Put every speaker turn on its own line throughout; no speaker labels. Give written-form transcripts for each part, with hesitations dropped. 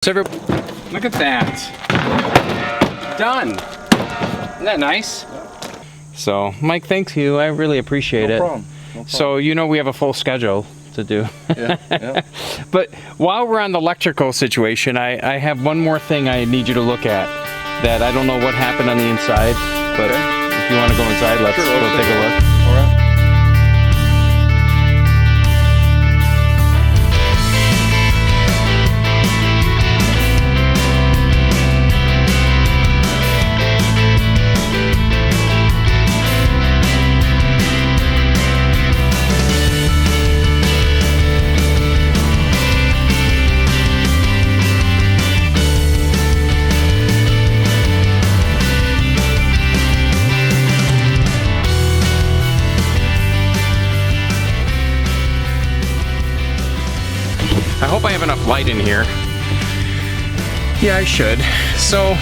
Look at that. Done. Isn't that nice? So, Mike, thank you. I really appreciate it.
No problem.
So, you know we have a full schedule to do.
Yeah.
But while we're on the electrical situation, I have one more thing I need you to look at that I don't know what happened on the inside, but if you want to go inside, let's go take a look.
All right.
I hope I have enough light in here. Yeah, I should. So,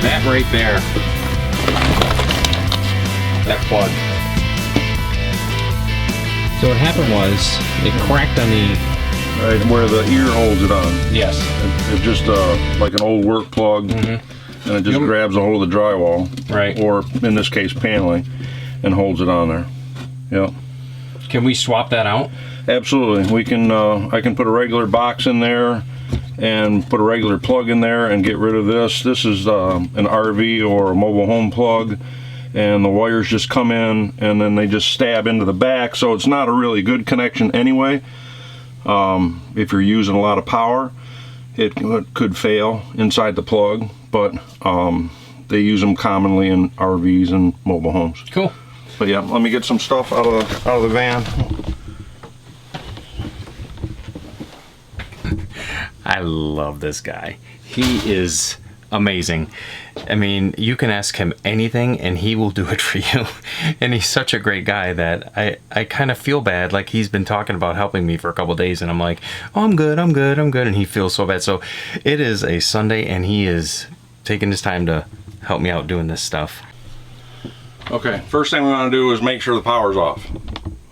that right there, that plug. So what happened was, it cracked on the...
Right where the ear holds it on.
Yes.
It's just like an old work plug, and it just grabs a hold of the drywall.
Right.
Or, in this case, paneling, and holds it on there. Yep.
Can we swap that out?
Absolutely. We can. I can put a regular box in there and put a regular plug in there and get rid of this. This is an RV or a mobile home plug, and the wires just come in and then they just stab into the back, so it's not a really good connection anyway. If you're using a lot of power, it could fail inside the plug, but they use them commonly in RVs and mobile homes.
Cool.
But yeah, let me get some stuff out of the van.
I love this guy. He is amazing. I mean, you can ask him anything and he will do it for you. And he's such a great guy that I kind of feel bad. Like, he's been talking about helping me for a couple days and I'm like, oh, I'm good. And he feels so bad. So it is a Sunday and he is taking his time to help me out doing this stuff.
Okay, first thing we want to do is make sure the power's off.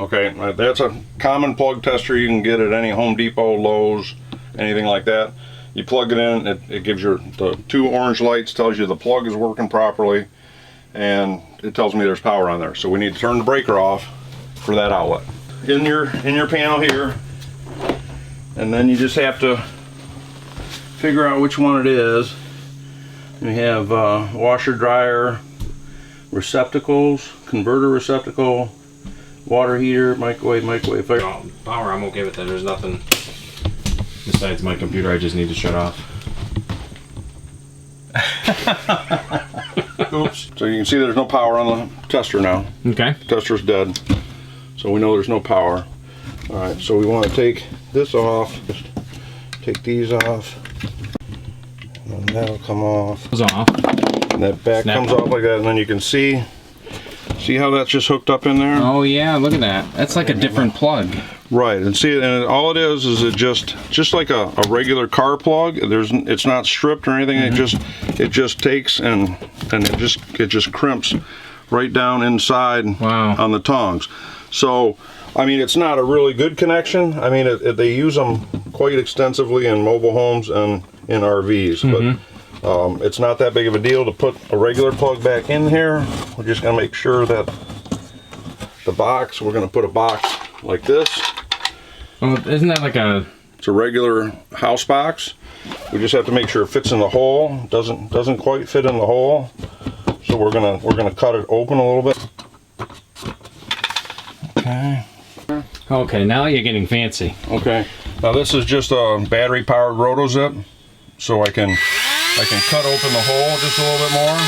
Okay, that's a common plug tester you can get at any Home Depot, Lowe's, anything like that. You plug it in, it gives you the two orange lights, tells you the plug is working properly, and it tells me there's power on there. So we need to turn the breaker off for that outlet. In your panel here, and then you just have to figure out which one it is. We have washer, dryer, receptacles, converter receptacle, water heater, microwave.
Power, I'm okay with that. There's nothing besides my computer I just need to shut off.
Oops. So you can see there's no power on the tester now.
Okay.
Tester's dead. So we know there's no power. Alright, so we want to take this off. Just take these off. And then that'll come off.
It's off.
And that back comes off like that, and then you can see how that's just hooked up in there?
Oh yeah, look at that. That's like a different plug.
Right, and see, and all it is it just like a regular car plug. It's not stripped or anything. It just takes and it just crimps right down inside on the tongs. So I mean, it's not a really good connection. I mean, they use them quite extensively in mobile homes and in RVs, but it's not that big of a deal to put a regular plug back in here. We're just going to make sure that the box, we're going to put a box like this.
Oh, isn't that like a...
It's a regular house box. We just have to make sure it fits in the hole. Doesn't quite fit in the hole. So we're gonna cut it open a little bit. Okay.
Okay, now you're getting fancy.
Okay. Now this is just a battery powered rotozip. So I can cut open the hole just a little bit more.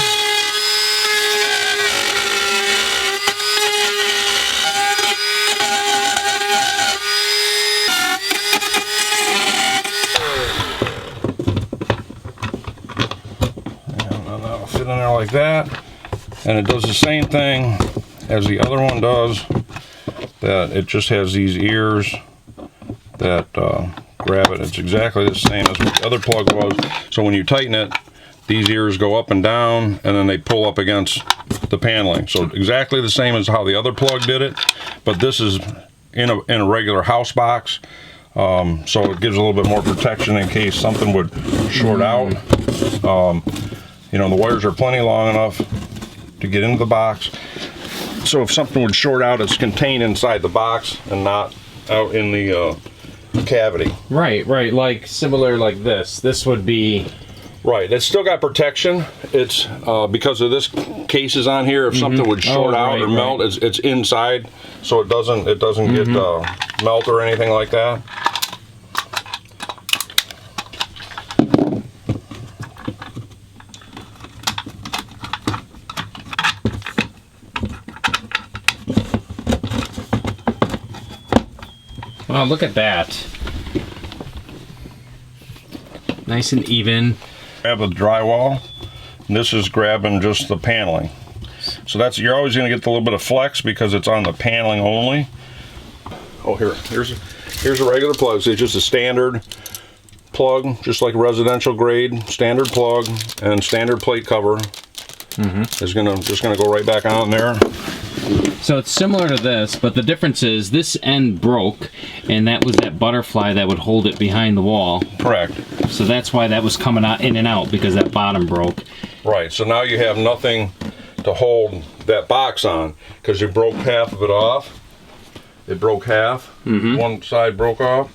And that'll fit in there like that. And it does the same thing as the other one does. That it just has these ears that grab it. It's exactly the same as what the other plug was. So when you tighten it, these ears go up and down, and then they pull up against the paneling. So exactly the same as how the other plug did it, but this is in a regular house box. So it gives a little bit more protection in case something would short out. You know, the wires are plenty long enough to get into the box. So if something would short out, it's contained inside the box and not out in the cavity.
Right, like similar like this. This would be...
Right, it's still got protection. It's because of this cases on here. If something would short out or melt, it's inside, so it doesn't get melt or anything like that.
Wow, look at that. Nice and even.
Grab the drywall. This is grabbing just the paneling. So that's, you're always going to get a little bit of flex because it's on the paneling only. Oh, here's a regular plug. So it's just a standard plug, just like residential grade standard plug, and standard plate cover. Is just gonna go right back on there.
So it's similar to this, but the difference is this end broke, and that was that butterfly that would hold it behind the wall.
Correct.
So that's why that was coming out in and out, because that bottom broke.
Right, so now you have nothing to hold that box on, because you broke half of it off. It broke half. One side broke off.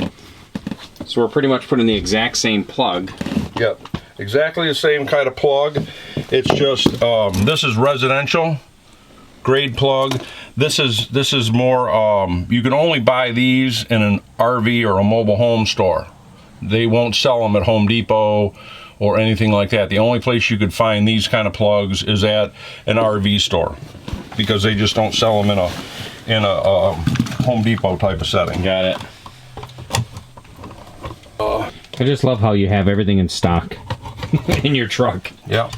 So we're pretty much putting the exact same plug.
Yep, exactly the same kind of plug. It's just, this is residential grade plug. This is more, you can only buy these in an RV or a mobile home store. They won't sell them at Home Depot or anything like that. The only place you could find these kind of plugs is at an RV store, because they just don't sell them in a Home Depot type of setting.
Got it. I just love how you have everything in stock in your truck.
Yeah.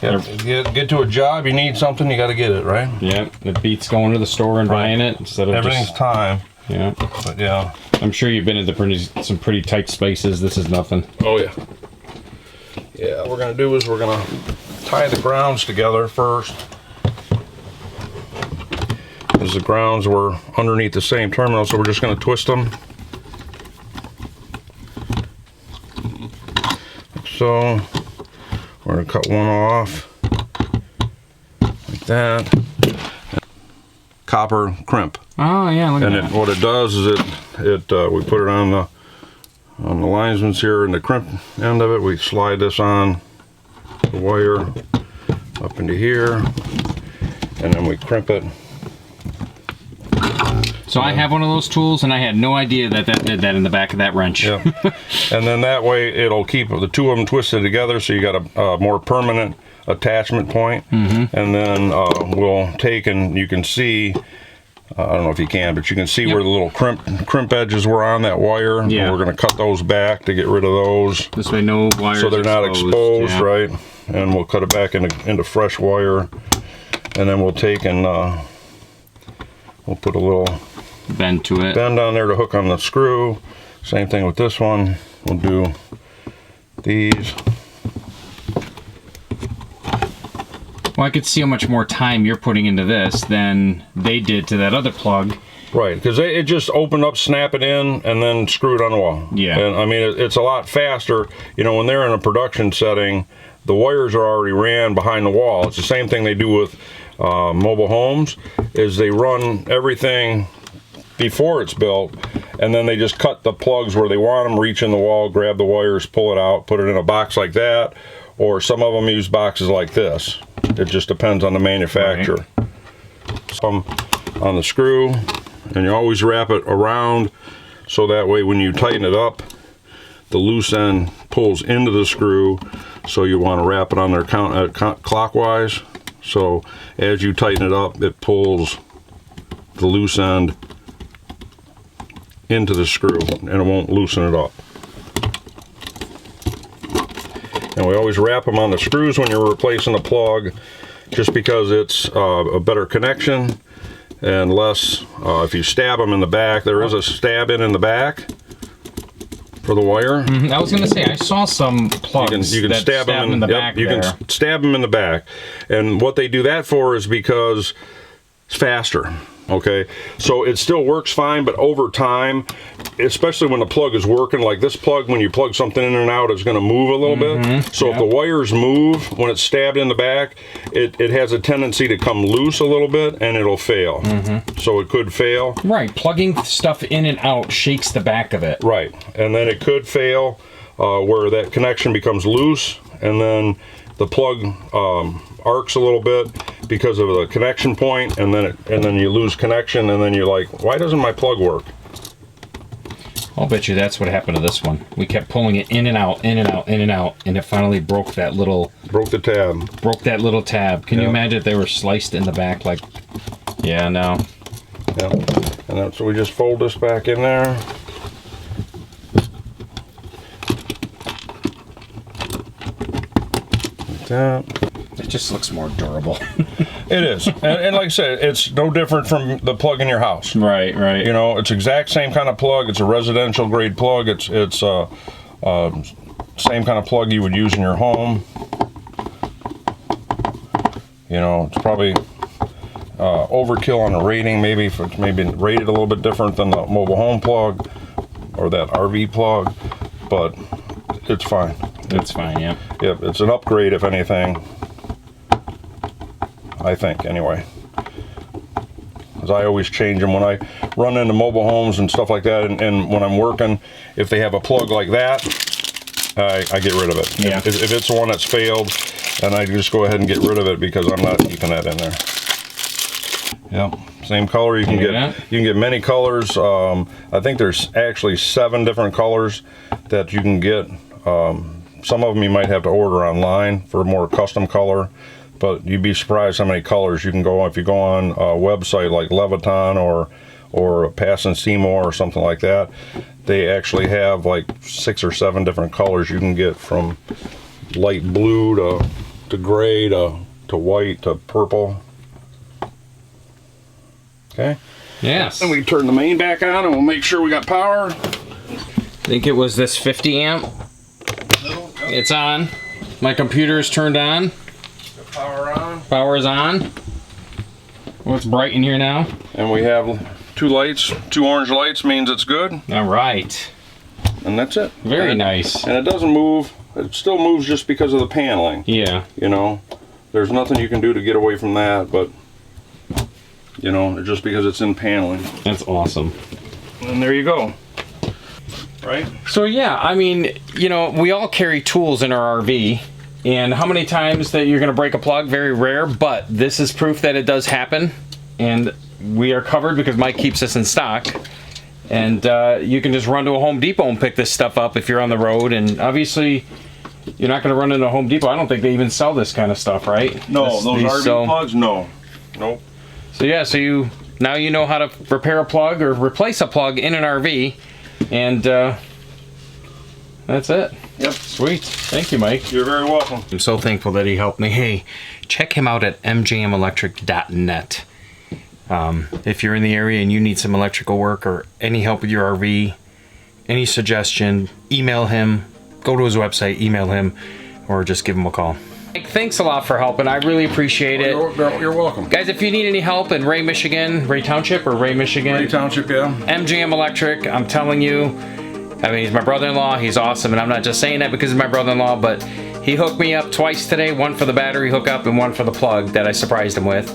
Get to a job, you need something, you got to get it, right?
Yeah, it beats going to the store and buying it instead of
everything's
just,
time.
Yeah.
But yeah.
I'm sure you've been into some pretty tight spaces. This is nothing.
Oh yeah. Yeah, what we're gonna do is we're gonna tie the grounds together first, because the grounds were underneath the same terminal, so we're just gonna twist them. Like so. We're gonna cut one off like that. Copper crimp.
Oh yeah, look at that.
And what it does is we put it on the linesman's here, and the crimp end of it, we slide this on the wire up into here, and then we crimp it.
So I have one of those tools, and I had no idea that did that in the back of that wrench.
Yeah. And then that way it'll keep the two of them twisted together, so you got a more permanent attachment point. And then we'll take, and you can see, I don't know if you can, but you can see where the little crimp edges were on that wire.
Yeah.
And we're going to cut those back to get rid of those.
This way no wires
so they're not exposed,
yeah.
right? And we'll cut it back into fresh wire. And then we'll take and we'll put a little
bend to it.
Bend on there to hook on the screw. Same thing with this one. We'll do these.
Well, I could see how much more time you're putting into this than they did to that other plug.
Right, because it just opened up, snap it in, and then screw it on the wall.
Yeah.
And I mean, it's a lot faster. You know, when they're in a production setting, the wires are already ran behind the wall. It's the same thing they do with mobile homes, is they run everything before it's built, and then they just cut the plugs where they want them, reach in the wall, grab the wires, pull it out, put it in a box like that, or some of them use boxes like this. It just depends on the manufacturer. Right. Some on the screw, and you always wrap it around, so that way when you tighten it up, the loose end pulls into the screw, so you want to wrap it on there clockwise, so as you tighten it up, it pulls the loose end into the screw, and it won't loosen it up. And we always wrap them on the screws when you're replacing a plug, just because it's a better connection and less, if you stab them in the back, there is a stab in the back for the wire.
I was gonna say, I saw some plugs
you can
that
stab them
in the back.
You can stab them in the back, and what they do that for is because it's faster. Okay, so it still works fine, but over time, especially when the plug is working, like this plug, when you plug something in and out, it's going to move a little bit. So if the wires move when it's stabbed in the back, it has a tendency to come loose a little bit and it'll fail. So it could fail.
Right, plugging stuff in and out shakes the back of it.
Right, and then it could fail where that connection becomes loose, and then the plug arcs a little bit because of the connection point, and then you lose connection, and then you're like, why doesn't my plug work?
I'll bet you that's what happened to this one. We kept pulling it in and out, in and out, in and out, and it finally broke that little...
Broke the tab.
Broke that little tab. Can you imagine if they were sliced in the back like... Yeah, no.
Yeah, and that's, so we just fold this back in there. Like that.
It just looks more durable.
It is, and like I said, it's no different from the plug in your house.
Right, right.
You know, it's exact same kind of plug. It's a residential grade plug. It's same kind of plug you would use in your home. You know, it's probably overkill on the rating. Maybe rated a little bit different than the mobile home plug or that RV plug, but it's fine.
It's fine, yeah.
Yep, it's an upgrade if anything. I think, anyway. Because I always change them when I run into mobile homes and stuff like that, and when I'm working, if they have a plug like that, I get rid of it.
Yeah.
If it's the one that's failed, then I just go ahead and get rid of it because I'm not keeping that in there. Yep, same color. You can get many colors. I think there's actually 7 different colors that you can get. Some of them you might have to order online for a more custom color. But you'd be surprised how many colors you can go on. If you go on a website like Leviton or Pass and Seymour or something like that, they actually have like 6 or 7 different colors you can get, from light blue to gray to white to purple. Okay.
Yes.
And we turn the main back on and we'll make sure we got power.
I think it was this 50 amp.
No.
It's on. My computer is turned on.
Power on.
Power is on. Well, it's bright in here now.
And we have 2 lights. 2 orange lights means it's good.
All right.
And that's it.
Very nice.
And it doesn't move. It still moves just because of the paneling.
Yeah.
You know, there's nothing you can do to get away from that, but, you know, just because it's in paneling.
That's awesome.
And there you go. Right?
So yeah, I mean, you know, we all carry tools in our RV. And how many times that you're going to break a plug? Very rare, but this is proof that it does happen. And we are covered because Mike keeps this in stock. And you can just run to a Home Depot and pick this stuff up if you're on the road. And obviously, you're not going to run into a Home Depot. I don't think they even sell this kind of stuff, right?
No, those RV plugs, no. Nope.
So yeah, so now you know how to repair a plug or replace a plug in an RV. And that's it.
Yep.
Sweet. Thank you, Mike.
You're very welcome.
I'm so thankful that he helped me. Hey, check him out at mjmelectric.net. If you're in the area and you need some electrical work or any help with your RV, any suggestion, email him. Go to his website, email him, or just give him a call. Mike, thanks a lot for helping. I really appreciate it.
You're welcome.
Guys, if you need any help in Ray, Michigan, Ray Township or Ray, Michigan?
Ray Township, yeah.
MJM Electric, I'm telling you, I mean, he's my brother-in-law. He's awesome, and I'm not just saying that because he's my brother-in-law, but he hooked me up twice today, one for the battery hookup and one for the plug that I surprised him with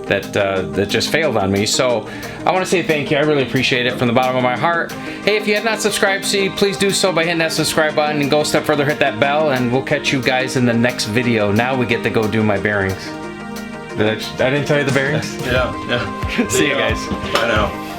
that just failed on me. So I want to say thank you. I really appreciate it from the bottom of my heart. Hey, if you have not subscribed, please do so by hitting that subscribe button, and go a step further, hit that bell, and we'll catch you guys in the next video. Now we get to go do my bearings. I didn't tell you the bearings?
Yeah.
See you guys.
Bye now.